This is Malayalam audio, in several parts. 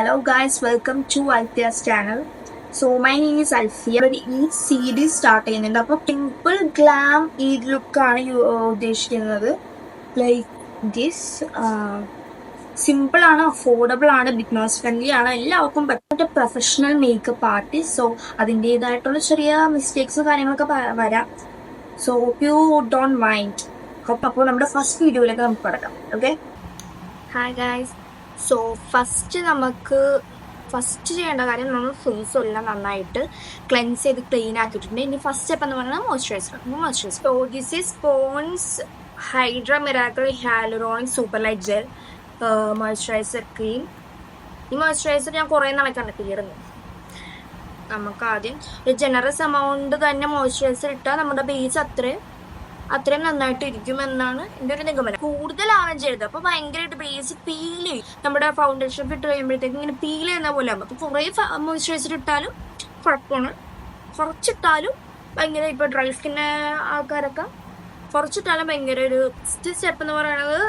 Hello guys, welcome to Alfia's channel. So my name is Alfia. ഈ സീരീസ് സ്റ്റാർട്ട് ചെയ്യുന്നുണ്ട്. അപ്പോൾ സിമ്പിൾ ഗ്ലാം ഈ ലുക്കാണ് ഉദ്ദേശിക്കുന്നത്. ലൈക്ക് ദിസ് സിമ്പിൾ ആണ്, അഫോർഡബിൾ ആണ്, ബിഗ്നേഴ്സ് ഫ്രണ്ട്ലി ആണ്, എല്ലാവർക്കും പറ്റുന്ന പ്രൊഫഷണൽ മേക്കപ്പ് ആർട്ടിസ്റ്റ്. സോ അതിൻ്റെതായിട്ടുള്ള ചെറിയ മിസ്റ്റേക്സും കാര്യങ്ങളൊക്കെ വരാം. So you don't mind. അപ്പോൾ നമ്മുടെ ഫസ്റ്റ് വീഡിയോയിലേക്ക് നമുക്ക് കിടക്കാം. Okay, hi guys. So first ചെയ്യേണ്ട കാര്യം, നമ്മൾ ഫേസ് എല്ലാം നന്നായിട്ട് ക്ലെൻസ് ചെയ്ത് ക്ലീൻ ആക്കിയിട്ടുണ്ട്. ഇനി ഫസ്റ്റ് സ്റ്റെപ്പ് എന്ന് പറയുന്നത് moisturiser. So this is Pond's hydra miracle hyaluronic super light gel moisturiser cream. ഈ മോയ്സ്ചറൈസർ ഞാൻ കുറേ നാളെ കണ്ടിട്ടില്ലായിരുന്നു. നമുക്ക് ആദ്യം ഒരു ജനറസ് എമൗണ്ട് തന്നെ മോയ്സ്ചറൈസർ ഇട്ടാൽ നമ്മുടെ ബേസ് അത്രയും നന്നായിട്ട് ഇരിക്കുമെന്നാണ് എൻ്റെ ഒരു നിഗമനം. കൂടുതലാണ് ചെയ്തത് അപ്പോൾ ഭയങ്കരമായിട്ട് ബേസ് പീൽ ചെയ്യും. നമ്മുടെ ഫൗണ്ടേഷൻ ഇട്ട് കഴിയുമ്പോഴത്തേക്കും ഇങ്ങനെ പീൽ ചെയ്യുന്ന പോലെ ആകും. അപ്പോൾ കുറേ മോയ്സ്ചറൈസർ ഇട്ടാലും കുഴപ്പമാണ്, കുറച്ചിട്ടാലും ഭയങ്കര, ഇപ്പോൾ ഡ്രൈ സ്കിന്ന ആൾക്കാരൊക്കെ കുറച്ചിട്ടാലും ഭയങ്കര ഒരു സ്റ്റെപ്പ് എന്ന് പറയുന്നത്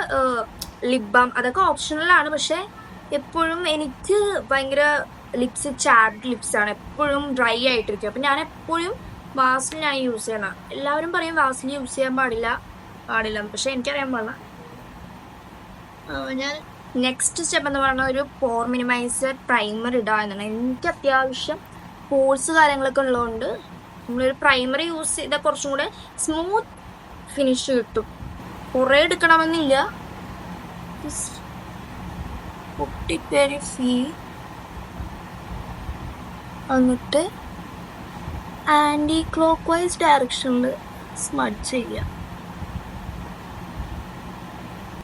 ലിപ് ബാം. അതൊക്കെ ഓപ്ഷണലാണ്, പക്ഷേ എപ്പോഴും എനിക്ക് ഭയങ്കര ലിപ്സ് ചാപ്ഡ് ലിപ്സാണ്, എപ്പോഴും ഡ്രൈ ആയിട്ടിരിക്കും. അപ്പം ഞാൻ എപ്പോഴും വാസ്ലിനാണ് യൂസ് ചെയ്യണം. എല്ലാവരും പറയും വാസ്ലിൻ യൂസ് ചെയ്യാൻ പാടില്ല, പക്ഷെ എനിക്കറിയാൻ പാടില്ല. ഞാൻ നെക്സ്റ്റ് സ്റ്റെപ്പ് എന്ന് പറയുന്നത് ഒരു പോർ മിനിമൈസർ പ്രൈമർ ഇടുക എന്നാണ്. എനിക്ക് അത്യാവശ്യം പോർസ് കാര്യങ്ങളൊക്കെ ഉള്ളതുകൊണ്ട് നമ്മളൊരു പ്രൈമർ യൂസ് ചെയ്താൽ കുറച്ചും കൂടെ സ്മൂത്ത് ഫിനിഷ് കിട്ടും. കുറേ എടുക്കണമെന്നില്ല, എന്നിട്ട് ആൻറ്റി ക്ലോക്ക് വൈസ് ഡയറക്ഷനിൽ സ്മഡ്ജ് ചെയ്യുക.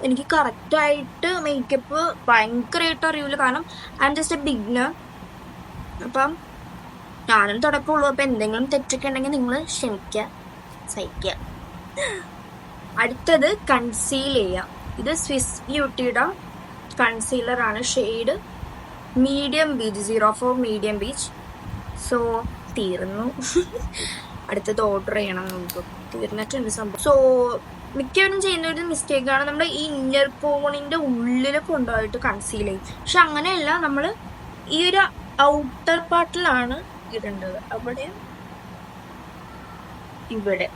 എനിക്ക് കറക്റ്റായിട്ട് മേക്കപ്പ് ഭയങ്കരമായിട്ട് അറിയില്ല, കാരണം I am just A beginner. അപ്പം ഞാനും തുടക്കമുള്ളൂ. അപ്പം എന്തെങ്കിലും തെറ്റൊക്കെ ഉണ്ടെങ്കിൽ നിങ്ങൾ ക്ഷമിക്കുക, സഹിക്കുക. അടുത്തത് കൺസീൽ ചെയ്യുക. ഇത് സ്വിസ് ബ്യൂട്ടിയുടെ കൺസീലറാണ്, shade medium beige, 04 medium beige. So തീർന്നു. അടുത്തത് ഓർഡർ ചെയ്യണം, നമുക്ക് തീർന്നിട്ടുണ്ട് സംഭവം. സോ മിക്കവരും ചെയ്യുന്ന ഒരു മിസ്റ്റേക്കാണ്, നമ്മുടെ ഈ ഇന്നർ കോണിൻ്റെ ഉള്ളിൽ കൊണ്ടുപോയിട്ട് കൺസീൽ ചെയ്യും. പക്ഷെ അങ്ങനെയല്ല, നമ്മൾ ഈ ഒരു ഔട്ടർ പാർട്ടിലാണ് ഇടേണ്ടത്, ഇവിടെ.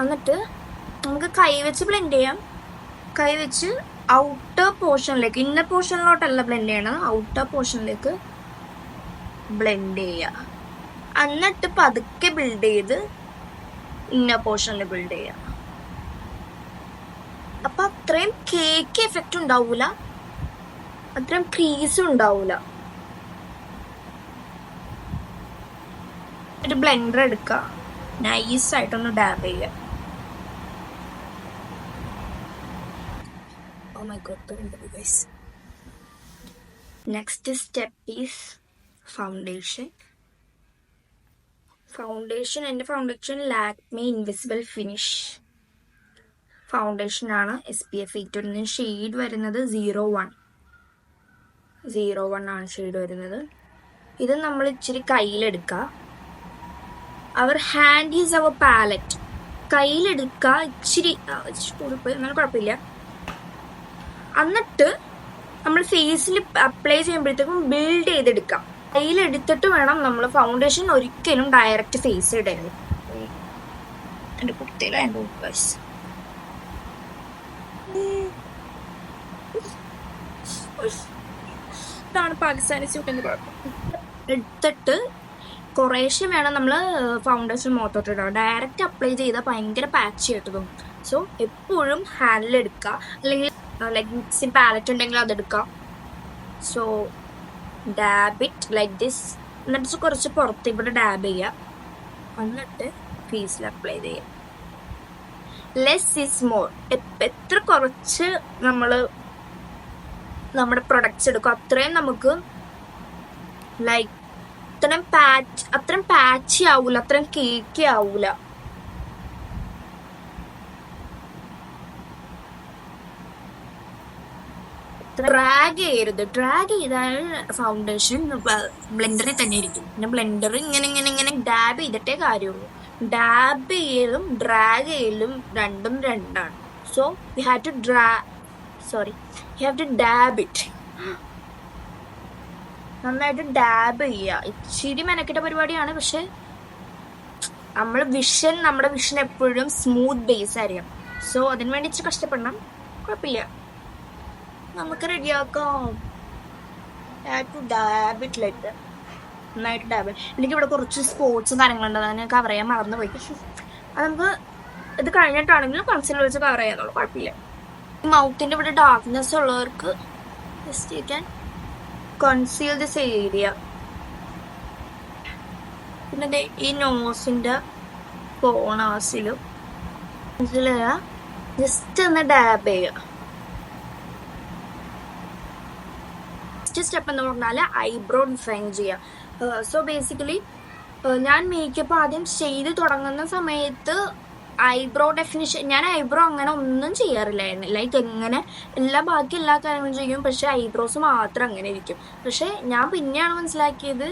എന്നിട്ട് നമുക്ക് കൈവച്ച് ബ്ലെൻഡ് ചെയ്യാം. കൈവച്ച് ഔട്ടർ പോർഷനിലേക്ക്, ഇന്നർ പോർഷനിലോട്ടല്ല ബ്ലെൻഡ് ചെയ്യണം, ഔട്ടർ പോർഷനിലേക്ക് ബ്ലെൻഡ് ചെയ്യുക. എന്നിട്ട് പതുക്കെ ബിൽഡ് ചെയ്ത് ഇന്നർ പോർഷനിൽ ബിൽഡ് ചെയ്യുക. അപ്പം അത്രയും കേക്ക് എഫക്റ്റ് ഉണ്ടാവൂല, അത്രയും ക്രീസും ഉണ്ടാവൂല. ഒരു ബ്ലെൻഡർ എടുക്കുക, നൈസായിട്ടൊന്ന് ഡാബ് ചെയ്യുക. Oh my God, guys. Next step is foundation. എൻ്റെ ഫൗണ്ടേഷൻ ലാക്മേ ഇൻവിസിബിൾ ഫിനിഷ് ഫൗണ്ടേഷനാണ്, SPF 8. ഷെയ്ഡ് വരുന്നത് 01 ആണ് ഷെയ്ഡ് വരുന്നത്. ഇത് നമ്മൾ ഇച്ചിരി കയ്യിലെടുക്കുക. Our hand is our palette. കയ്യിലെടുക്കുക, ഇച്ചിരി കൂടിപ്പോയി, എന്നാലും കുഴപ്പമില്ല. എന്നിട്ട് നമ്മൾ ഫേസിൽ അപ്ലൈ ചെയ്യുമ്പോഴത്തേക്കും ബിൽഡ് ചെയ്തെടുക്കാം. കയ്യിലെടുത്തിട്ട് വേണം നമ്മൾ ഫൗണ്ടേഷൻ ഒരിക്കലും ഡയറക്റ്റ് ഫേസ് ഇടരുത്. എൻ്റെ കുട്ടിയിലാണ് ഇതാണ് പാകിസ്ഥാനി സ്യൂട്ടിൻ്റെ കുഴപ്പം. എടുത്തിട്ട് കുറേശ്ശെ വേണം നമ്മൾ ഫൗണ്ടേഷൻ മുഖത്തോട്ട് ഇടാം. ഡയറക്റ്റ് അപ്ലൈ ചെയ്താൽ ഭയങ്കര പാച്ച് ആയിട്ട് തോന്നും. സോ എപ്പോഴും ഹാൻഡിലെടുക്കുക, അല്ലെങ്കിൽ ലൈക്ക് മിക്സിങ് പാലറ്റ് ഉണ്ടെങ്കിൽ അതെടുക്കാം. So dab it like this. എന്നിട്ട് കുറച്ച് പുറത്ത് ഇവിടെ ഡാബ് ചെയ്യുക, എന്നിട്ട് ഫേസിൽ അപ്ലൈ ചെയ്യുക. Less is more. എത്ര കുറച്ച് നമ്മൾ നമ്മുടെ പ്രൊഡക്ട്സ് എടുക്കും, അത്രയും നമുക്ക് ലൈക്ക് അത്രയും പാച്ചി ആവൂല, അത്രയും കേക്കി ആവൂല. ഡ്രാഗ് ചെയ്താൽ ഫൗണ്ടേഷൻ ബ്ലെൻഡറിൽ തന്നെ ഇരിക്കും. പിന്നെ ബ്ലെൻഡർ ഇങ്ങനെ ഡാബ് ചെയ്തിട്ടേ കാര്യമുള്ളൂ. ഡാബ് ചെയ്യലും ഡ്രാഗ് ചെയ്യലും രണ്ടും രണ്ടാണ്. So you have to dab it. നന്നായിട്ട് ഡാബ് ചെയ്യുക. ഇച്ചിരി മെനക്കെട്ട പരിപാടിയാണ്, പക്ഷെ നമ്മുടെ വിഷൻ എപ്പോഴും സ്മൂത്ത് ബേസ് ആയിരിക്കും. സോ അതിന് വേണ്ടി ഇച്ചിരി കഷ്ടപ്പെടണം, കുഴപ്പമില്ല, നമുക്ക് റെഡിയാക്കാം. നന്നായിട്ട് ഡാബ്. എനിക്കിവിടെ കുറച്ച് സ്പോർട്സും കാര്യങ്ങളുണ്ട്, അതിനെ കവർ ചെയ്യാൻ മറന്നുപോയി. അത് നമുക്ക് ഇത് കഴിഞ്ഞിട്ടാണെങ്കിലും കൺസീലർ വെച്ച് കവർ ചെയ്യാന്നുള്ളൂ, കുഴപ്പമില്ല. മൗത്തിൻ്റെ ഇവിടെ ഡാർക്ക്നെസ് ഉള്ളവർക്ക് just you can conceal this area. പിന്നെ ഈ നോസിൻ്റെ കോണാസിലും ജസ്റ്റ് ഒന്ന് ഡാബ് ചെയ്യുക. ഫസ്റ്റ് സ്റ്റെപ്പ് എന്ന് പറഞ്ഞാൽ ഐബ്രോ ഡിഫൈൻ ചെയ്യുക. സോ ബേസിക്കലി ഞാൻ മേക്കപ്പ് ആദ്യം ചെയ്ത് തുടങ്ങുന്ന സമയത്ത് ഐബ്രോ ഡെഫിനിഷൻ, ഞാൻ ഐബ്രോ അങ്ങനെ ഒന്നും ചെയ്യാറില്ലായിരുന്നു. ലൈക്ക് എങ്ങനെ ബാക്കി എല്ലാ കാര്യങ്ങളും ചെയ്യും, പക്ഷെ ഐബ്രോസ് മാത്രം അങ്ങനെ ഇരിക്കും. പക്ഷെ ഞാൻ പിന്നെയാണ് മനസ്സിലാക്കിയത്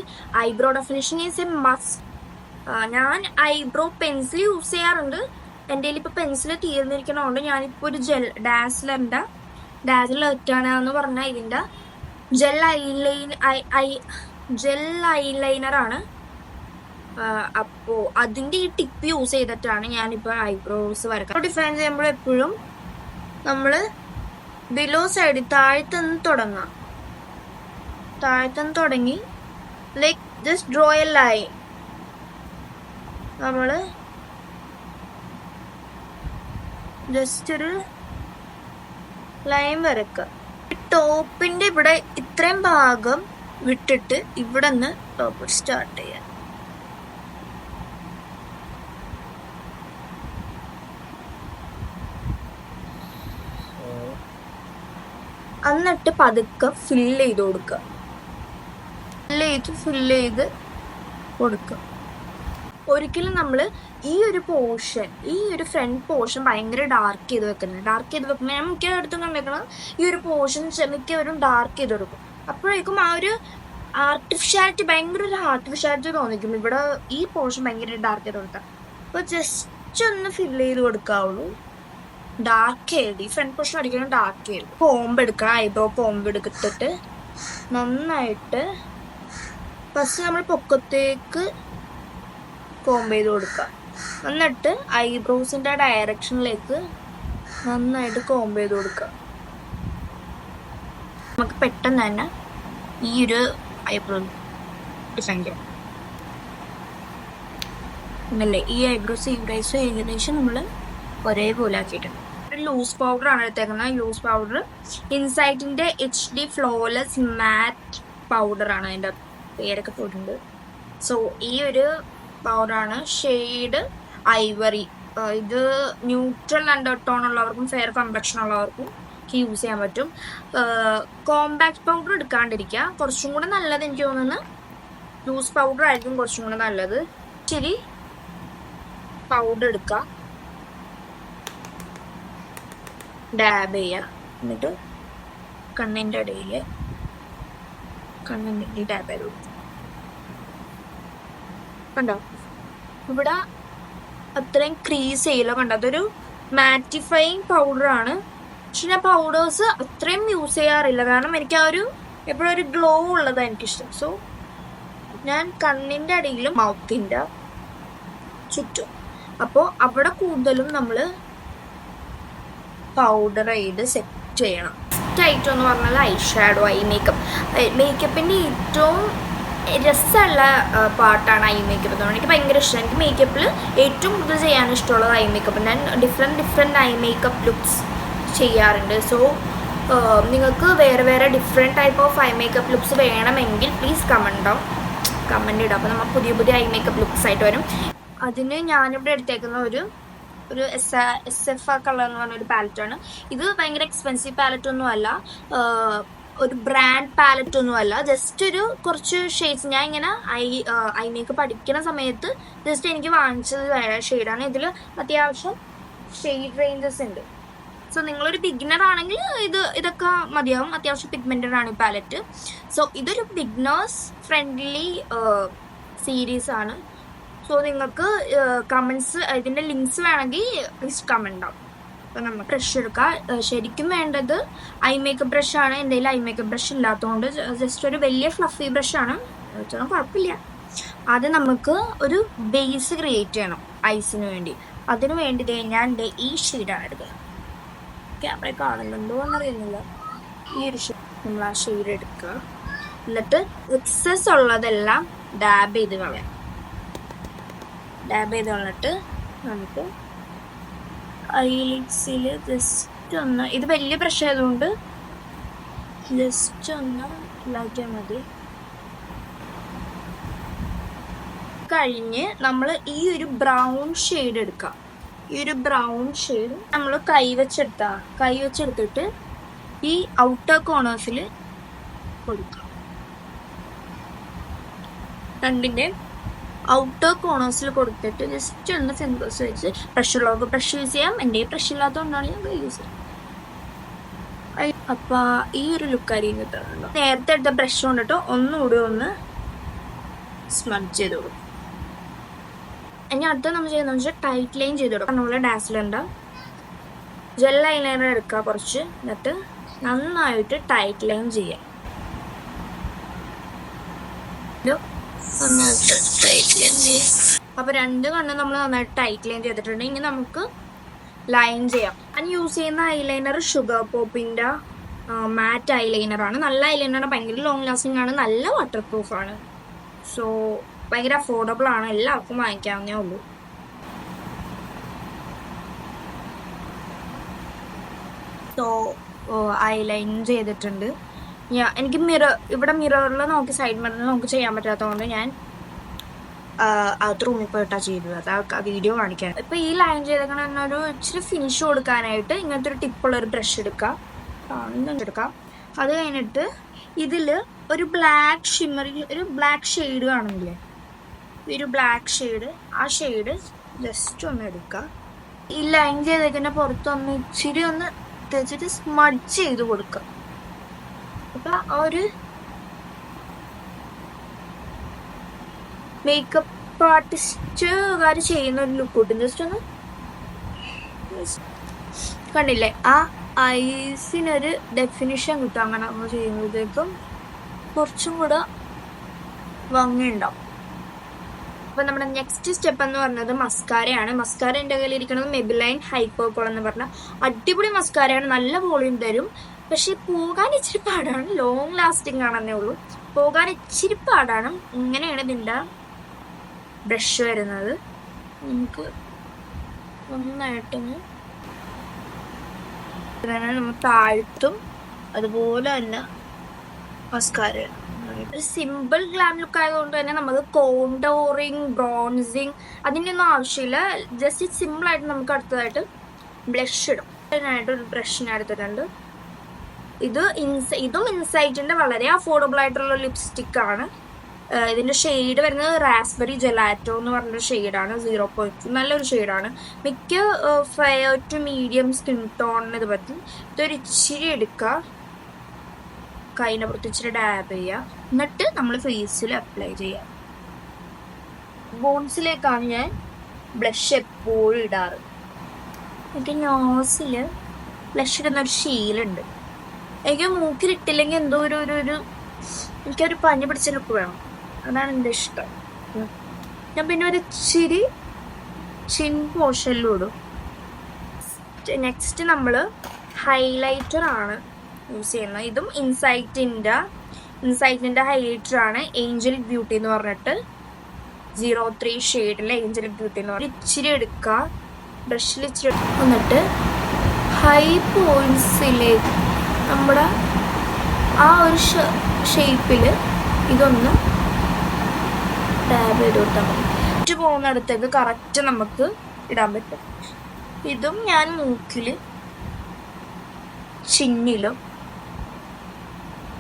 eyebrow definition is A must. ഞാൻ ഐബ്രോ പെൻസിൽ യൂസ് ചെയ്യാറുണ്ട്. എൻ്റെ കയ്യിൽ ഇപ്പോൾ പെൻസിൽ തീർന്നിരിക്കണതുകൊണ്ട് ഞാനിപ്പോൾ ഒരു ഡാസിലറിൻ്റെ എന്ന് പറഞ്ഞാൽ ഇതിൻ്റെ ജെൽ ഐലൈനറാണ്. അപ്പോൾ അതിൻ്റെ ഈ ടിപ്പ് യൂസ് ചെയ്തിട്ടാണ് ഞാനിപ്പോൾ ഐബ്രോസ് വരക്കുക. ഡിഫൈൻ ചെയ്യുമ്പോൾ എപ്പോഴും നമ്മൾ ബിലോ സൈഡ് താഴത്തുനിന്ന് തുടങ്ങി like just draw A line. നമ്മൾ ജസ്റ്റ് ഒരു ലൈൻ വരക്കുക. ടോപ്പിൻ്റെ ഇവിടെ ഇത്രയും ഭാഗം വിട്ടിട്ട് ഇവിടെ നിന്ന് ടോപ്പ് സ്റ്റാർട്ട് ചെയ്യാം. എന്നിട്ട് പതുക്കെ ഫില്ല് ചെയ്ത് കൊടുക്കുക. ഒരിക്കലും നമ്മൾ ഈ ഒരു ഫ്രണ്ട് പോർഷൻ ഭയങ്കര ഡാർക്ക് ചെയ്ത് വെക്കുന്നത് ഞാൻ മിക്ക അടുത്തും കണ്ടേക്കണം. ഈ ഒരു പോർഷൻ മിക്കവരും ഡാർക്ക് ചെയ്ത് കൊടുക്കും. അപ്പോഴേക്കും ആ ഒരു ഭയങ്കര ഒരു ആർട്ടിഫിഷ്യാലിറ്റി തോന്നിക്കും. ഇവിടെ ഈ പോർഷൻ ഭയങ്കര ഡാർക്ക് ചെയ്ത് കൊടുക്കാം. അപ്പോൾ ജസ്റ്റ് ഒന്ന് ഫില്ല് ചെയ്ത് കൊടുക്കാവുള്ളൂ. ഡാർക്ക് ചെയ്ത് ഈ ഫ്രണ്ട് പോർഷൻ ഒരിക്കലും ഡാർക്ക് ചെയ്ത് കോമ്പ് എടുക്കുക. ഐബ്രോ കോമ്പ് എടുത്തിട്ട് നന്നായിട്ട് ഫസ്റ്റ് നമ്മൾ പൊക്കത്തേക്ക് കോമ്പ് ചെയ്ത് കൊടുക്കുക. എന്നിട്ട് ഐബ്രോസിൻ്റെ ഡയറക്ഷനിലേക്ക് നന്നായിട്ട് കോമ്പ് ചെയ്ത് കൊടുക്കുക. നമുക്ക് പെട്ടെന്ന് തന്നെ ഈ ഒരു ഐബ്രോ ഡിഫൈൻ ചെയ്യാം. അങ്ങനല്ലേ ഈ ഐബ്രോസ് ഏകദേശം നമ്മൾ ഒരേപോലെ ആക്കിയിട്ടുണ്ട്. ഒരു ലൂസ് പൗഡറാണ് എടുത്തേക്കുന്നത്. ലൂസ് പൗഡർ ഇൻസൈറ്റിൻ്റെ HD ഫ്ലോലെസ് മാറ്റ് പൗഡറാണ്, അതിൻ്റെ പേരൊക്കെ പോയിട്ടുണ്ട്. സോ ഈ ഒരു പൗഡറാണ് ഷെയ്ഡ് ഐവറി. ഇത് ന്യൂട്രൽ അണ്ടർടോൺ ഉള്ളവർക്കും ഫെയർ കംപ്ലക്ഷൻ ഉള്ളവർക്കും യൂസ് ചെയ്യാൻ പറ്റും. കോമ്പാക്ട് പൗഡർ എടുക്കാണ്ടിരിക്കുക. കുറച്ചും കൂടെ നല്ലത് എനിക്ക് തോന്നുന്നു ലൂസ് പൗഡർ ആയിരിക്കും കുറച്ചും കൂടെ നല്ലത്. ഇച്ചിരി പൗഡർ എടുക്കുക, ഡാബ് ചെയ്യുക. എന്നിട്ട് കണ്ണിൻ്റെ ഇടയിൽ ഡാബ് ചെയ്ത് കൊടുക്കുക. കണ്ടോ ഇവിടെ അത്രയും ക്രീസ് ചെയ്യില്ല. കണ്ടോ അതൊരു മാറ്റിഫൈങ് പൗഡറാണ്. പക്ഷെ ഞാൻ പൗഡേഴ്സ് അത്രയും യൂസ് ചെയ്യാറില്ല, കാരണം എനിക്ക് ആ ഒരു എപ്പോഴും ഒരു ഗ്ലോ ഉള്ളതാണ് എനിക്കിഷ്ടം. സോ ഞാൻ കണ്ണിൻ്റെ അടിയിലും മൗത്തിൻ്റെ ചുറ്റും, അപ്പോൾ അവിടെ കൂടുതലും നമ്മൾ പൗഡർ ചെയ്ത് സെറ്റ് ചെയ്യണം. ഫസ്റ്റ് എന്ന് പറഞ്ഞാൽ ഐ ഷാഡോ, മേക്കപ്പിൻ്റെ ഏറ്റവും രസമുള്ള പാർട്ടാണ് ഐ മേക്കപ്പ് എന്ന് പറഞ്ഞാൽ. എനിക്ക് ഭയങ്കര ഇഷ്ടമാണ്. എനിക്ക് മേക്കപ്പിൽ ഏറ്റവും കൂടുതൽ ചെയ്യാൻ ഇഷ്ടമുള്ളത് ഐ മേക്കപ്പ്. ഞാൻ ഡിഫറെൻറ്റ് ഐ മേക്കപ്പ് ലുക്സ് ചെയ്യാറുണ്ട്. സോ നിങ്ങൾക്ക് വേറെ different type of I makeup looks വേണമെങ്കിൽ പ്ലീസ് കമൻ്റ് ഇടാം. അപ്പോൾ നമ്മൾ പുതിയ ഐ മേക്കപ്പ് ലുക്സ് ആയിട്ട് വരും. അതിന് ഞാനിവിടെ എടുത്തേക്കുന്ന ഒരു SF കളർ എന്ന് പറഞ്ഞൊരു പാലറ്റാണ്. ഇത് ഭയങ്കര എക്സ്പെൻസീവ് പാലറ്റൊന്നും അല്ല, ഒരു ബ്രാൻഡ് പാലറ്റൊന്നും അല്ല. ജസ്റ്റ് ഒരു കുറച്ച് ഷെയ്ഡ്സ് ഞാൻ ഇങ്ങനെ ഐ മേക്കപ്പ് പഠിക്കുന്ന സമയത്ത് ജസ്റ്റ് എനിക്ക് വാങ്ങിച്ചത് ഷെയ്ഡാണ്. ഇതിൽ അത്യാവശ്യം ഷെയ്ഡ് റേഞ്ചസ് ഉണ്ട്. സോ നിങ്ങളൊരു ബിഗിനർ ആണെങ്കിൽ ഇതൊക്കെ മതിയാവും. അത്യാവശ്യം പിഗ്മെൻറ്റഡ് ആണ് ഈ പാലറ്റ്. സോ ഇതൊരു ബിഗിനേഴ്സ് ഫ്രണ്ട്ലി സീരീസ് ആണ്. സോ നിങ്ങൾക്ക് കമൻസ് ഇതിൻ്റെ ലിങ്ക്സ് വേണമെങ്കിൽ പ്ലീസ് കമൻ്റ് ആവും. അപ്പോൾ നമ്മൾ ബ്രഷ് എടുക്കുക. ശരിക്കും വേണ്ടത് ഐ മേക്കപ്പ് ബ്രഷാണ്. എൻ്റെ കയ്യിൽ ഐ മേക്കപ്പ് ബ്രഷ് ഇല്ലാത്തതുകൊണ്ട് ജസ്റ്റ് ഒരു വലിയ ഫ്ലഫി ബ്രഷാണ്, വെച്ചാൽ കുഴപ്പമില്ല. ആദ്യം നമുക്ക് ഒരു ബേസ് ക്രിയേറ്റ് ചെയ്യണം ഐസിന് വേണ്ടി. അതിന് വേണ്ടി ഞാൻ ഈ ഷെയ്ഡാണ് എടുക്കുക. ക്യാമറ കാണുന്നുണ്ടോ എന്നറിയുന്നില്ല. ഈ ഒരു ഷെയ്ഡ് നമ്മൾ ആ ഷെയ്ഡ് എടുക്കുക. എന്നിട്ട് എക്സസ് ഉള്ളതെല്ലാം ഡാബ് ചെയ്ത് കളയാം. ഡാബ് ചെയ്ത് കളഞ്ഞിട്ട് നമുക്ക് ഐലിഡ്സിൽ ജസ്റ്റ് ഒന്ന്, ഇത് വലിയ ബ്രഷ് ആയതുകൊണ്ട് ജസ്റ്റ് ഒന്ന് ഇതാക്കിയാൽ മതി. കഴിഞ്ഞ് നമ്മൾ ഈ ഒരു ബ്രൗൺ ഷെയ്ഡ് എടുക്കാം. ഈ ഒരു ബ്രൗൺ ഷെയ്ഡ് നമ്മൾ കൈവച്ചെടുത്തിട്ട് ഈ ഔട്ടർ കോർണേഴ്സിൽ കൊടുക്കാം. രണ്ടിൻ്റെ ഔട്ടർ കോർണേഴ്സിൽ കൊടുത്തിട്ട് ജസ്റ്റ് ഒന്ന് ഫിംഗേഴ്സ് വെച്ച്, ബ്രഷുള്ളവർക്ക് ബ്രഷ് യൂസ് ചെയ്യാം. എൻ്റെ ബ്രഷ് ഇല്ലാത്തതുകൊണ്ടാണ് ഞാൻ യൂസ് ചെയ്യാം. അപ്പോൾ ഈ ഒരു ലുക്കായിരിക്കും കിട്ടുന്നുണ്ടോ. നേരത്തെ എടുത്ത ബ്രഷ് കൊണ്ടിട്ട് ഒന്നുകൂടി ഒന്ന് സ്മഡ്ജ് ചെയ്ത് കൊടുക്കും. ഇനി അടുത്ത നമ്മൾ ചെയ്യുന്നതെന്ന് വെച്ചാൽ ടൈറ്റ് ലൈൻ ചെയ്ത് കൊടുക്കാം. നമ്മൾ ഡാസിലുണ്ട് ജെൽ ഐലൈനർ എടുക്കുക കുറച്ച്, എന്നിട്ട് നന്നായിട്ട് ടൈറ്റ് ലൈൻ ചെയ്യാം. അപ്പോൾ രണ്ട് കണ്ണ് നമ്മൾ നന്നായിട്ട് ടൈറ്റ് ലൈൻ ചെയ്തിട്ടുണ്ട്. ഇനി നമുക്ക് ലൈൻ ചെയ്യാം. ഞാൻ യൂസ് ചെയ്യുന്ന ഐലൈനർ ഷുഗർ പോപ്പിൻ്റെ മാറ്റ് ഐലൈനറാണ്. നല്ല ഐലൈനറാണ്, ഭയങ്കര ലോങ് ലാസ്റ്റിംഗ് ആണ്, നല്ല വാട്ടർ പ്രൂഫാണ്. സോ ഭയങ്കര അഫോർഡബിൾ ആണ്, എല്ലാവർക്കും വാങ്ങിക്കാവുന്നേ ഉള്ളൂ. സോ ഐലൈൻ ചെയ്തിട്ടുണ്ട്. എനിക്ക് ഇവിടെ മിററിൽ നോക്കി, സൈഡ് മിററിൽ നോക്കി ചെയ്യാൻ പറ്റാത്തതുകൊണ്ട് ഞാൻ അത് റൂമിൽ പോയിട്ടാണ് ചെയ്തത്. അത് ആ വീഡിയോ കാണിക്കാൻ. ഇപ്പോൾ ഈ ലൈൻ ചെയ്തേക്കണ ഒരു ഇച്ചിരി ഫിനിഷ് കൊടുക്കാനായിട്ട് ഇങ്ങനത്തെ ഒരു ടിപ്പുള്ളൊരു ബ്രഷ് എടുക്കാം. അത് കഴിഞ്ഞിട്ട് ഇതിൽ ഒരു ബ്ലാക്ക് ഷിമ്മറി, ഒരു ബ്ലാക്ക് ഷെയ്ഡ് കാണുന്നില്ലേ, ഒരു ബ്ലാക്ക് ഷെയ്ഡ്, ആ ഷെയ്ഡ് ജസ്റ്റ് ഒന്ന് എടുക്കുക. ഈ ലൈൻ ചെയ്തേക്കുന്ന പുറത്തൊന്ന് ഇച്ചിരി ഒന്ന് തേച്ചിട്ട് സ്മഡ്ജ് ചെയ്ത് കൊടുക്കുക. അപ്പം ആ ഒരു മേക്കപ്പ് ആർട്ടിസ്റ്റുകാർ ചെയ്യുന്ന ഒരു ലുക്ക് കിട്ടും. ജസ്റ്റ് ഒന്ന് കണ്ടില്ലേ, ആ ഐസിനൊരു ഡെഫിനിഷൻ കിട്ടും. അങ്ങനെ നമ്മൾ ചെയ്യുമ്പോഴത്തേക്കും കുറച്ചും കൂടെ ഭംഗിയുണ്ടാവും. അപ്പം നമ്മുടെ നെക്സ്റ്റ് സ്റ്റെപ്പ് എന്ന് പറയുന്നത് മസ്കാരയാണ്. മസ്കാര എൻ്റെ കയ്യിൽ ഇരിക്കുന്നത് മെബിലൈൻ ഹൈപ്പർകോൾ എന്ന് പറഞ്ഞാൽ അടിപൊളി മസ്കാരയാണ്, നല്ല വോളിയം തരും. പക്ഷെ പോകാൻ ഇച്ചിരി പാടാണ്, ലോങ് ലാസ്റ്റിംഗ് ആണെന്നേ ഉള്ളൂ. പോകാൻ ഇച്ചിരി പാടാണ്. ഇങ്ങനെയാണ് ഇതിൻ്റെ ബ്രഷ് വരുന്നത്. നമുക്ക് നന്നായിട്ടൊന്ന് നമ്മൾ താഴ്ത്തും അതുപോലെ തന്നെ മസ്കാര. ഒരു സിമ്പിൾ ഗ്ലാം ലുക്ക് ആയതുകൊണ്ട് തന്നെ നമുക്ക് കോണ്ടോറിങ്, ബ്രോൺസിങ് അതിൻ്റെ ഒന്നും ആവശ്യമില്ല. ജസ്റ്റ് സിമ്പിളായിട്ട് നമുക്ക് അടുത്തതായിട്ട് ബ്ലഷ് ഇടും. അതിനായിട്ട് ഒരു ബ്രഷിനെ എടുത്തിട്ടുണ്ട്. ഇതും ഇൻസൈറ്റിൻ്റെ വളരെ അഫോർഡബിൾ ആയിട്ടുള്ള ലിപ്സ്റ്റിക്കാണ്. ഇതിൻ്റെ ഷെയ്ഡ് വരുന്നത് റാസ്ബെറി ജെലാറ്റോ എന്ന് പറഞ്ഞൊരു ഷെയ്ഡാണ്. 0.2 നല്ലൊരു ഷെയ്ഡാണ്. മിക്ക ഫെയർ ടു മീഡിയം സ്കിൻ ടോണിന് ഇത് പറ്റും. ഇതൊരു ഇച്ചിരി എടുക്കുക, കൈനെ പുറത്ത് ഇച്ചിരി ഡാബ് ചെയ്യുക, എന്നിട്ട് നമ്മൾ ഫേസിൽ അപ്ലൈ ചെയ്യുക. ബോൺസിലേക്കാണ് ഞാൻ ബ്ലഷ് എപ്പോഴും ഇടാറ്. എനിക്ക് നോസിൽ ബ്ലഷ് ഇടുന്നൊരു ശീലമുണ്ട്. എനിക്ക് മൂക്കിലിട്ടില്ലെങ്കിൽ എന്തോ ഒരു എനിക്കൊരു പനി പിടിച്ച ലുക്ക് വേണം, അതാണ് എൻ്റെ ഇഷ്ടം. ഞാൻ പിന്നെ ഒരു ഇച്ചിരി ചിൻ പോർഷനിലും ഇടും. നെക്സ്റ്റ് നമ്മൾ ഹൈലൈറ്ററാണ് യൂസ് ചെയ്യുന്നത്. ഇതും ഇൻസൈറ്റിൻ്റെ ഹൈലൈറ്ററാണ്. ഏഞ്ചലിക് ബ്യൂട്ടി എന്ന് പറഞ്ഞിട്ട് 03 ഷെയ്ഡിലെ ഏഞ്ചലിക് ബ്യൂട്ടി എന്ന് പറഞ്ഞിട്ട് ഇച്ചിരി എടുക്കുക, ബ്രഷിൽ ഇച്ചിരി എന്നിട്ട് ഹൈ പോയിൻറ്റ്സിലേക്ക് നമ്മുടെ ആ ഒരു ഷേപ്പിൽ ഇതൊന്ന് ടാബ് ചെയ്ത് കൊടുത്താൽ മതി. ഇട്ട് പോകുന്നിടത്തേക്ക് കറക്റ്റ് നമുക്ക് ഇടാൻ പറ്റും. ഇതും ഞാൻ മൂക്കിൽ ചിന്നിലും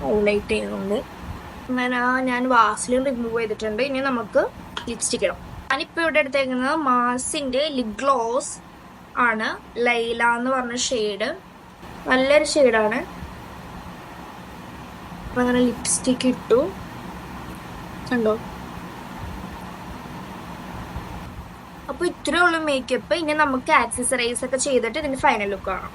ഹൈലൈറ്റ് ചെയ്യുന്നുണ്ട്. അങ്ങനെ ഞാൻ വാസലിൻ റിമൂവ് ചെയ്തിട്ടുണ്ട്. ഇനി നമുക്ക് ലിപ്സ്റ്റിക് ഇടാം. ഞാനിപ്പോൾ ഇവിടെ എടുത്തേക്കുന്നത് മാർസിൻ്റെ ലിപ് ഗ്ലോസ് ആണ്. ലൈല എന്ന് പറഞ്ഞ ഷെയ്ഡ്, നല്ലൊരു ഷെയ്ഡാണ്. അപ്പം അങ്ങനെ ലിപ്സ്റ്റിക് ഇട്ടു, കണ്ടോ. അപ്പോൾ ഇത്രയേ ഉള്ളൂ മേക്കപ്പ്. ഇനി നമുക്ക് ആക്സസറൈസ് ഒക്കെ ചെയ്തിട്ട് ഇതിൻ്റെ ഫൈനൽ ലുക്ക് കാണാം.